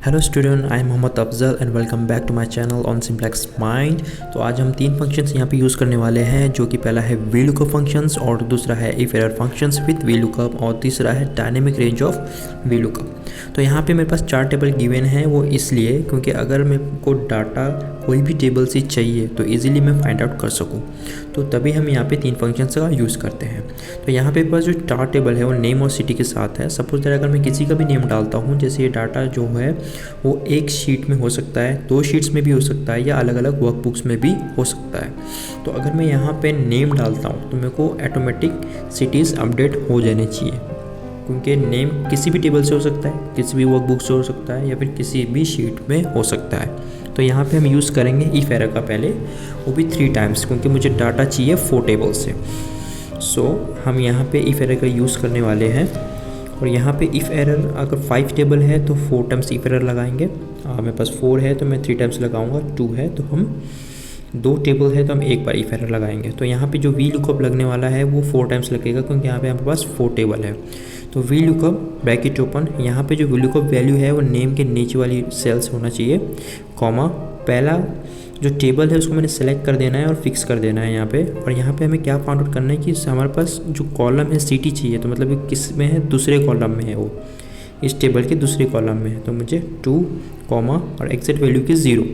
Hello student, I am Mohammad Afzal and welcome back to my channel on simplex mind. तो आज हम तीन functions यहाँ पे यूज़ करने वाले हैं, जो कि पहला है वी लुकअप फंक्शंस और दूसरा है if error functions with V lookup और तीसरा है dynamic range of V lookup. तो यहाँ पे मेरे पास चार टेबल गिवन हैं, वो इसलिए क्योंकि अगर मेरे को डाटा कोई भी टेबल से चाहिए तो इजीली मैं फाइंड आउट कर सकूँ, तो तभी हम यहाँ पे तीन फंक्शंस का यूज़ करते हैं। तो यहाँ पे पास जो चार टेबल है वो नेम और सिटी के साथ है। सपोज दैट अगर मैं किसी का भी नेम डालता हूँ, जैसे ये डाटा जो है वो एक शीट में हो सकता है, दो शीट्स में भी हो सकता है, या अलग अलग वर्कबुक्स में भी हो सकता है। तो अगर मैं यहाँ पे नेम डालता हूँ तो मेरे को ऑटोमेटिक सिटीज़ अपडेट हो जाने चाहिए, क्योंकि नेम किसी भी टेबल से हो सकता है, किसी भी वर्कबुक से हो सकता है, या फिर किसी भी शीट में हो सकता है। तो यहाँ पे हम यूज़ करेंगे इफ एरर का पहले, वो भी 3 टाइम्स, क्योंकि मुझे डाटा चाहिए 4 टेबल से। सो हम यहाँ पे इफ एरर का यूज़ करने वाले हैं। और यहाँ पे इफ़ एरर अगर 5 टेबल है तो 4 टाइम्स इफ एरर लगाएंगे। मेरे पास 4 है तो मैं 3 टाइम्स लगाऊंगा, 2 है तो हम 2 टेबल है तो हम एक बार इफ एरर लगाएंगे। तो यहाँ पे जो वी लुकअप लगने वाला है वो 4 टाइम्स लगेगा, क्योंकि यहाँ पे हमारे पास 4 टेबल है। तो वी लुकअप ब्रैकेट ओपन, यहाँ पे जो वी लुकअप वैल्यू है वो नेम के नीचे वाली सेल्स होना चाहिए, कॉमा पहला जो टेबल है उसको मैंने सेलेक्ट कर देना है और फिक्स कर देना है यहाँ पे। और यहाँ पे हमें क्या फाइंड आउट करना है कि हमारे पास जो कॉलम है सिटी चाहिए, तो मतलब ये किस में है, दूसरे कॉलम में है, वो इस टेबल के दूसरे कॉलम में है। तो मुझे 2 कॉमा और एग्जैक्ट वैल्यू की 0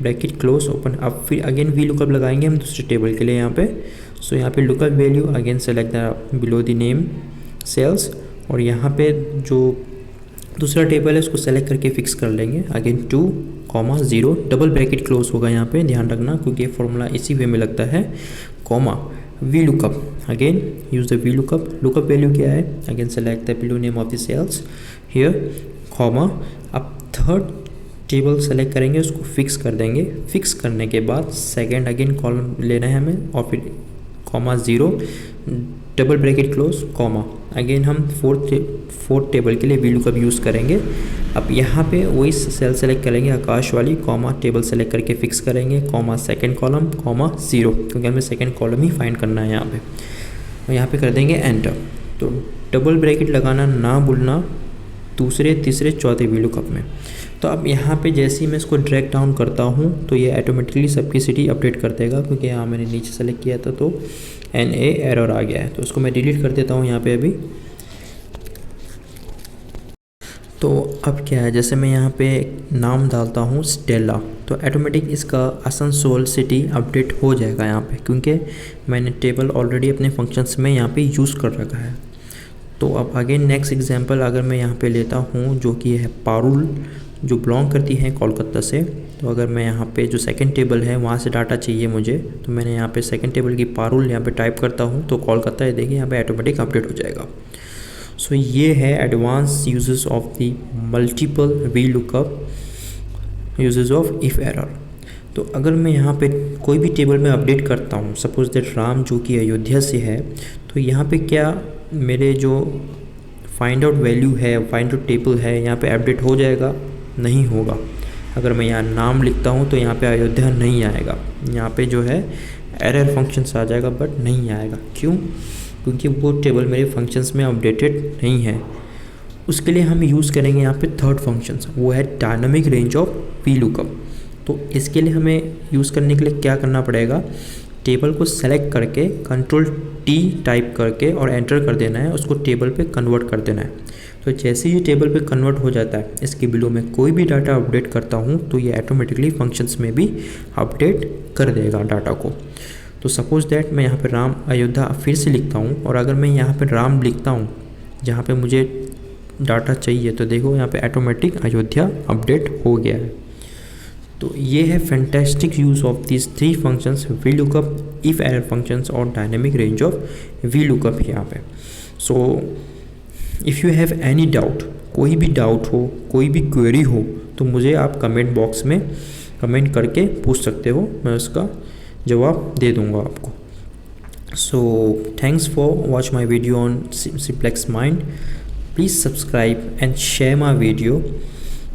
ब्रैकेट क्लोज ओपन। अब फिर अगेन वी लुकअप लगाएंगे हम दूसरे टेबल के लिए यहाँ पे। सो यहाँ पे lookup value again select the below the name cells, और यहाँ पे जो दूसरा टेबल है उसको सेलेक्ट करके फिक्स कर लेंगे, again 2 comma 0 double bracket close होगा यहाँ पे, ध्यान रखना क्योंकि ये फॉर्मूला इसी वे में लगता है, comma V lookup, again use the V lookup. Lookup value क्या है, again select the below name of the cells here, comma. अब थर्ड टेबल सेलेक्ट करेंगे, उसको फिक्स कर देंगे। फिक्स करने के बाद सेकेंड अगेन कॉलम लेना है हमें, और फिर comma 0 double bracket close, comma. Again हम फोर्थ टेबल के लिए वी लुकअप यूज़ करेंगे। अब यहाँ पे वही सेल सेलेक्ट करेंगे आकाश वाली, कॉमा टेबल सेलेक्ट करके फिक्स करेंगे, कॉमा सेकंड कॉलम, कॉमा 0, क्योंकि हमें सेकंड कॉलम ही फाइंड करना है यहाँ पे। और यहाँ पे कर देंगे एंटर। तो डबल ब्रैकेट लगाना ना भूलना दूसरे तीसरे चौथे वी लुकअप में। तो अब यहाँ पे जैसे ही मैं इसको ड्रैग डाउन करता हूँ तो ये ऑटोमेटिकली सबकी सिटी अपडेट कर देगा, क्योंकि यहाँ मैंने नीचे सेलेक्ट किया था तो NA एरर आ गया है। तो उसको मैं डिलीट कर देता हूँ यहाँ पे अभी। तो अब क्या है, जैसे मैं यहाँ पे नाम डालता हूँ स्टेला, तो ऑटोमेटिक इसका आसनसोल सिटी अपडेट हो जाएगा यहाँ पे, क्योंकि मैंने टेबल ऑलरेडी अपने फंक्शंस में यहाँ पे यूज़ कर रखा है। तो अब अगेन नेक्स्ट एग्जांपल अगर मैं यहाँ पे लेता हूँ, जो कि है पारुल, जो बिलोंग करती है कोलकाता से। तो अगर मैं यहाँ पे जो सेकंड टेबल है वहाँ से डाटा चाहिए मुझे, तो मैंने यहाँ पे सेकंड टेबल की पारुल यहाँ पे टाइप करता हूँ तो कोलकाता है, देखिए यहाँ पे ऑटोमेटिक अपडेट हो जाएगा। सो ये है advance uses of the multiple V lookup, uses of if error. तो अगर मैं यहाँ पे कोई भी टेबल में अपडेट करता हूँ, सपोज दैट राम जो कि अयोध्या से है, तो यहाँ पे क्या मेरे जो फाइंड आउट वैल्यू है, फाइंड आउट टेबल है, यहाँ पे अपडेट हो जाएगा? नहीं होगा। अगर मैं यहाँ नाम लिखता हूँ तो यहाँ पे अयोध्या नहीं आएगा, यहाँ पे जो है एरर फंक्शंस आ जाएगा, बट नहीं आएगा। क्यों? क्योंकि वो टेबल मेरे फंक्शंस में अपडेटेड नहीं है। उसके लिए हम यूज़ करेंगे यहाँ पे थर्ड फंक्शंस, वो है dynamic range of V lookup. तो इसके लिए हमें यूज़ करने के लिए क्या करना पड़ेगा, टेबल को सेलेक्ट करके Ctrl+T टाइप करके और एंटर कर देना है, उसको टेबल पे कन्वर्ट कर देना है। तो जैसे ही टेबल पे कन्वर्ट हो जाता है, इसके बिलो में कोई भी डाटा अपडेट करता हूँ तो ये ऑटोमेटिकली फंक्शंस में भी अपडेट कर देगा डाटा को। तो सपोज दैट मैं यहाँ पे राम अयोध्या फिर से लिखता हूँ, और अगर मैं यहाँ पे राम लिखता हूँ जहाँ पे मुझे डाटा चाहिए, तो देखो यहाँ पे ऑटोमेटिक अयोध्या अपडेट हो गया है। तो ये है fantastic use of this 3 functions, V lookup, if error functions और dynamic range of V lookup यहाँ पे। So if you have any doubt, कोई भी डाउट हो, कोई भी क्वेरी हो, तो मुझे आप कमेंट बॉक्स में कमेंट करके पूछ सकते हो, मैं उसका जवाब दे दूँगा आपको। So thanks for watch my video on simplex mind. Please subscribe and share my video.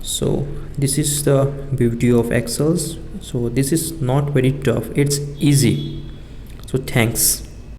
So this is the beauty of Excel. So this is not very tough, it's easy. So thanks.